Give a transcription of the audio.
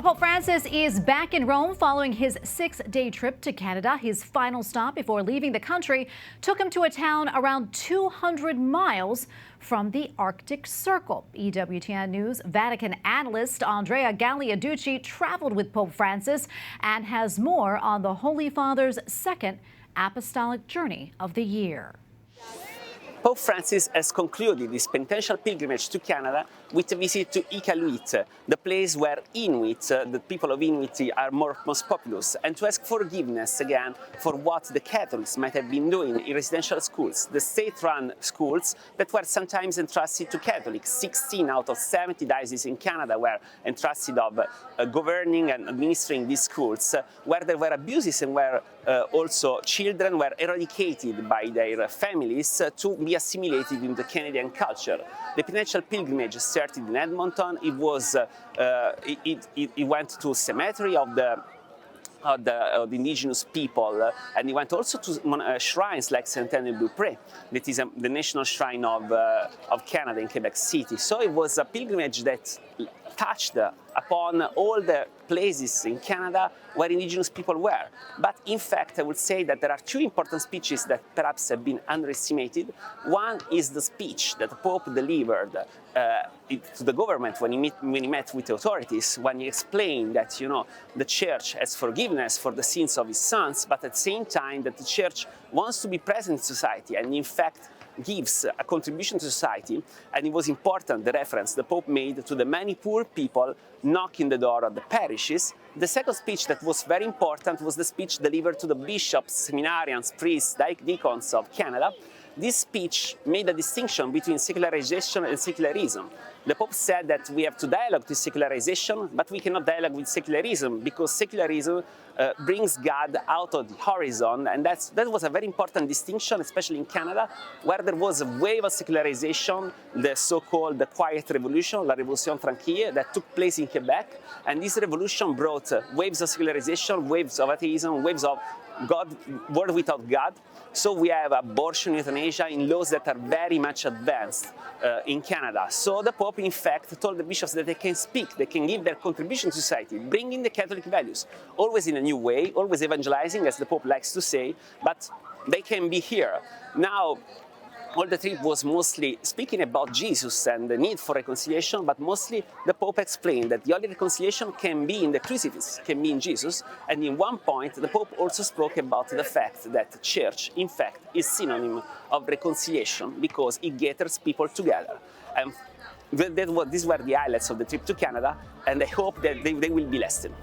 Pope Francis is back in Rome following his 6-day trip to Canada. His final stop before leaving the country took him to a town around 200 miles from the Arctic Circle. EWTN News Vatican analyst Andrea Gagliarducci traveled with Pope Francis and has more on the Holy Father's second Apostolic Journey of the year. Pope Francis has concluded his penitential pilgrimage to Canada with a visit to Iqaluit, the place where Inuit, the people of Inuit, are most populous, and to ask forgiveness again for what the Catholics might have been doing in residential schools, the state-run schools that were sometimes entrusted to Catholics. 16 out of 70 dioceses in Canada were entrusted of governing and administering these schools, where there were abuses and where also children were eradicated by their families to be assimilated in the Canadian culture. The penitential pilgrimage started in Edmonton. It went to cemetery of the indigenous people, and he went also to shrines like Saint-Anne-de-Beaupré, that is the national shrine of Canada in Quebec City. So it was a pilgrimage that touched upon all the places in Canada where indigenous people were. But in fact, I would say that there are two important speeches that perhaps have been underestimated. One is the speech that the Pope delivered to the government when he met with the authorities, when he explained that, the Church has forgiveness for the sins of his sons, but at the same time that the Church wants to be present in society and in fact gives a contribution to society. And it was important, the reference the Pope made to the many poor people knocking the door of the parishes. The second speech that was very important was the speech delivered to the bishops, seminarians, priests, deacons of Canada. This speech made a distinction between secularization and secularism. The Pope said that we have to dialogue with secularization, but we cannot dialogue with secularism because secularism brings God out of the horizon, and that was a very important distinction, especially in Canada, where there was a wave of secularization, the so-called the Quiet Revolution, La Révolution Tranquille, that took place in Quebec, and this revolution brought waves of secularization, waves of atheism, waves of world without God. So we have abortion, euthanasia in laws that are very much advanced in Canada. So the Pope, in fact, told the bishops that they can speak, they can give their contribution to society, bringing the Catholic values, always in a new way, always evangelizing, as the Pope likes to say, but they can be here. Now, all the trip was mostly speaking about Jesus and the need for reconciliation, but mostly the Pope explained that the only reconciliation can be in the crucifix, can be in Jesus. And in one point, the Pope also spoke about the fact that the Church, in fact, is synonym of reconciliation because it gathers people together. And these were the highlights of the trip to Canada, and I hope that they will be lasting.